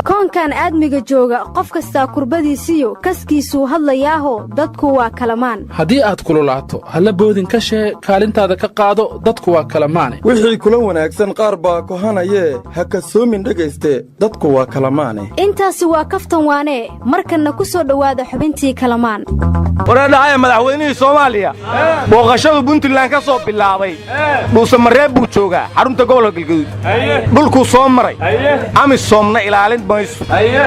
koonkan aadmiga jooga qof kasta kurbadiisiyo kaskiisuu hadlayaaho dadku waa kalamaan haddii aad kululaato halla boodin ka shee kaalintaada ka qaado dadku waa kalamaane wixii kula wanaagsan qaar baa kohanayee ha kasoomin dhegayste dadku waa kalamaane intaasi waa kaftan waanee markanna ku soo dhowaada xubintii kalamaan wareedhahaya madaxweynihii soomaaliya booqashadu puntland ka soo bilaabay dhuusamareeb buu joogaa xarunta gobolka galgaduud dhulkuu soo maray amisoomna ilaalin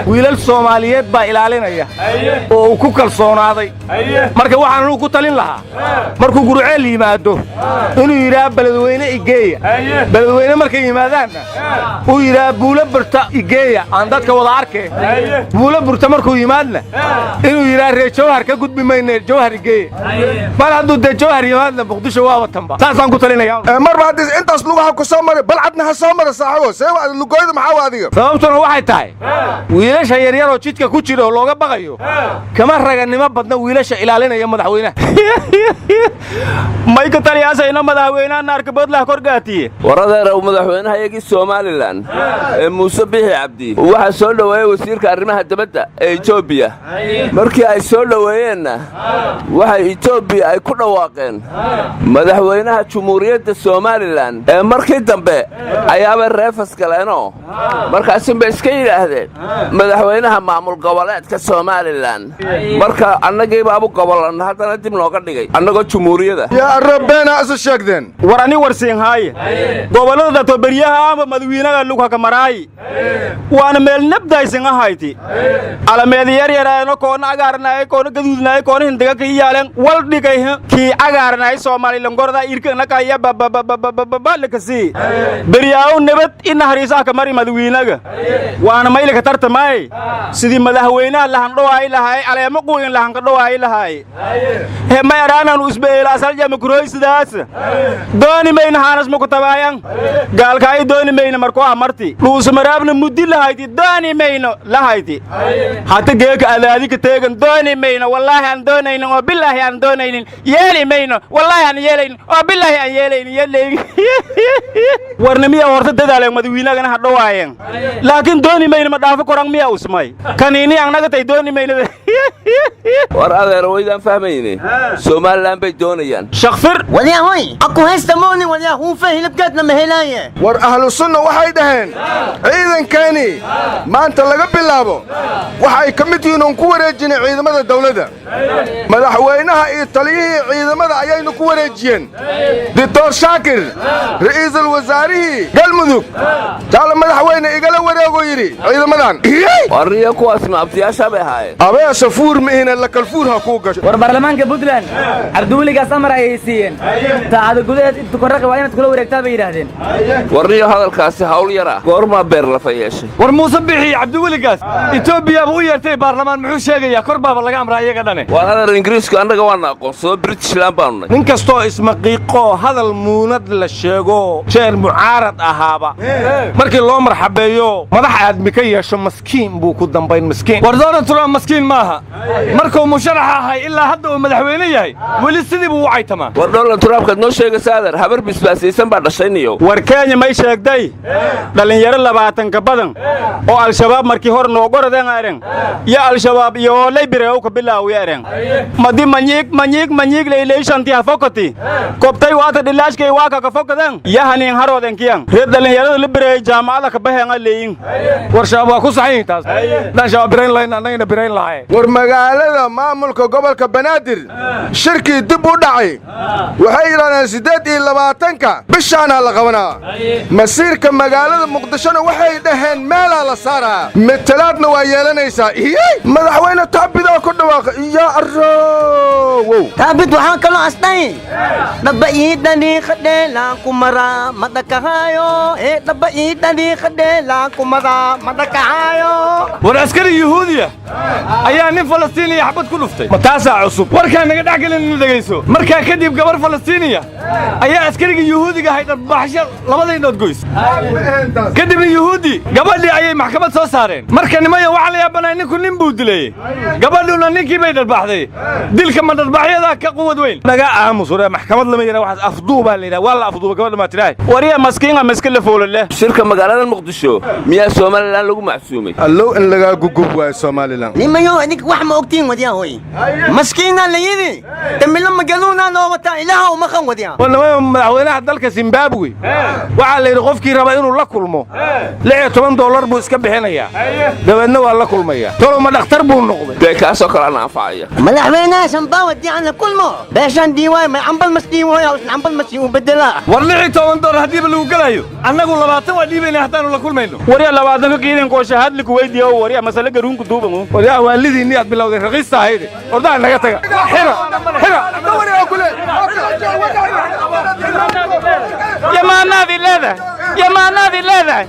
wiilal Soomaaliyeed baa ilaalinaya oo uu ku kalsoonaaday marka waxaan uu ku talin lahaa markuu guruceel yimaado inuu yiraahdo beledweyne igeeya beledweyne markay yimaadaanna uu yiraahdo buula burta igeeya aan dadka wada arkay buula burta markuu yimaadna inuu yiraahdo reer jawhar ka gudbi maynee jawhar igeeya bal hadduu de jawhar yimaadna muqdisho waa watanba saasaan ku talinayaa mar baad intaas lugaha ku soo maray bal cadna ha soo maray saaxiibo see lugooyada maxaa waadiga sababtuna waxay tahay wiilasha yaryar oo jidka ku jira oo looga baqayo kama raganimo badna wiilasha ilaalinaya madaxweynaha may ka taliyasayna madaxweynaha naarkaboodlah korgaatiye waradeera madaxweynaha iyagii Soomaaliland ee Muuse Bixi Cabdi waxa soo dhaweeyay wasiirka arrimaha dibadda ee Itoobiya markii ay soo dhaweeyeenna waxa Itoobiya ay ku dhawaaqeen madaxweynaha Jamhuuriyadda Soomaaliland ee markii dambe ayaaba reefas galeeno markaas bay iska yiraahdeen madaxweynaha maamul goboleedka Soomaaliland marka annagii baabu gobolan hadana dib looga dhigay annagoo Jamhuuriyadda yaa rabbeena asu sheegdeen warani warsiin haaye gobolada tobariyaha ama madaxweynaha luga ka maraay waana meel nabdaysan ahayti alameed yaryaraano koona agaarnaay koona gaduudnaay koona hindiga ka yaalan wal dhigay ki agaarnaay Soomaaliland gorda irkana ka ya baba lakasi bariyaaw nabad in hariisa ka mari madaxweynaha waana maylka tartamay sidii madaxweynaha la handhowaay lahaay aleemo qoyn la handhowaay lahaay he ma yaraanan usbeela asal jama kuroysidaas dooni mayna haanas ma ku tabaayaan gaalkaay dooni mayna markoo amarti dhuus maraabna muddi lahayti dooni mayna lahayti hatta geeka adaadi ka teegan dooni mayna wallahi aan doonaynin oo billahi aan doonaynin yeeli mayna wallahi aan yeelaynin oo billahi aan yeelaynin yeelaynin warnamiya horta dadaal madaxweynaha handhowaayeen laakiin dooni mayna ma dhaafo korang miya usmay kanini ang nagatay dooni mayna war adeer weydaan fahmayne Soomaaliland bay doonayaan shaqfir waliya hoy aku haystamooni waliya hu fahilab gaadna mahelaaye war ahlu sunna waxay dhaheen ciidankani maanta laga bilaabo waxay ka mid yihiin ku wareejinay ciidamada dawladda madaxweynaha iyo taliyihii ciidamada ayaynu ku wareejiyeen Dr. Shaakir ra'iisul wasaarihi galmudug taala madaxweyne igala wareego yiri ciidamadan wariya kuwaas ma abtiyaasha bay haayeen abaya safuur miina la kalfuur ha ku gasho war baarlamaanka Puntland arduuliga samar ay siiyeen taada gudaheed inta korraqa waa inaad kula wareegtaa bay yiraahdeen wariya hadalkaasi hawl yara goorma beer la fayeeshay war Muuse Bixi Cabdi weligaas Itoobiya buu yeertay baarlamaan muxuu sheegayaa korbaaba laga amraa iyaga dhane waa hadal Ingiriisku annaga waa aqoonsado British Land baanu nin kasto ismaqiiqo hadal muunad la sheego jeer mucaarad ahaaba markii loo marxabeeyo madax aadmi ka yeesho maskiin buu ku dambayn maskiin war Donald Trump maskiin maaha markuu musharax ahay ilaa hadda uu madaxweyne yahay wali sidii buu wacay tama war Donald Trump kad noo sheegay saadar habar bisbaasaysan baa dhashayniyo war Kenya may sheegday dhalinyaro 20 ka badan oo al-shabaab markii hor noo goradeen areen ya al-shabaab iyo library ka bilaawayeen madi manyig leeyshanti afokati kobtay waata dhilaashkay waaka ka fokadan yahanin harooden kiyan reer dhalinyarada library jaamacada ka baxeen leeyin war shabaab waa ku saxay taas dan shabaab brain line anayna brain line war magaalada maamulka gobolka Banaadir shirkii dib u dhacay waxay yiraahdeen 28ka bishaana la qabanaa masiirka magaalada Muqdishona waxay dhaheen meel la saaraa metelaadna waa yeelanaysaa madaxweyne taabid oo ku dhawaaq ya arro taabid waxaan kala asnay daba iidani khadela kumara madakahayo daba iidani khadela kumara madakahayo war askari yahuudiya ayaa nin Falastiini xabad ku dhuftay ma taasa cusub warkaan naga dhaxgalin dhageyso markaa kadib gabar Falastiiniya ayaa askariga yuhuudiga ahay dharbaxsho labadaynood goys kadibna yuhuudi gabadhii ayay maxkamad soo saareen marka nimaya waxaa la yaabanaya ninku nin buu dilay gabadhuna ninkii bay dharbaxday dilka ma dharbaxyada ka quwad weyn naga aamus wada maxkamad lama yira waxaas afduuba la yiraahdaa waa la afduuba gabadha ma tiraay wariya maskiinga maskil foolale shirka magaalada muqdisho miyaa Soomaaliland lagu macsuumay allow in laga gugub waa Soomaaliland nimayo adig wax ma ogtiin wadiyaa hoy maskiina la yidi tamila magaluna noo wata ilaha uma khan wadiyaa walaal madaxweynaha dalka Zimbabwe waxa la yiri qofkii raba inuu la kulmo $10 buu iska bixinaya dabeedna waa la kulmaya tolo ma dhakhtar buu noqday bay ka soo kala naafacaya madaxweynaha Zimbabwe aan kulmo beeshan diiwaan ma ambal masdiin way oo ambal masdiin bedela war $10 hadii lagu galayo annagu 20 waa dhiibayna hadaan la kulmayno wariya 20 ka qiidan ko shahad liku weydiyo wariya mas'ala garuunku duuban wariya waalidii niyad bilowday raqiista hayde ordaa naga taga xira يا ما نادي لذا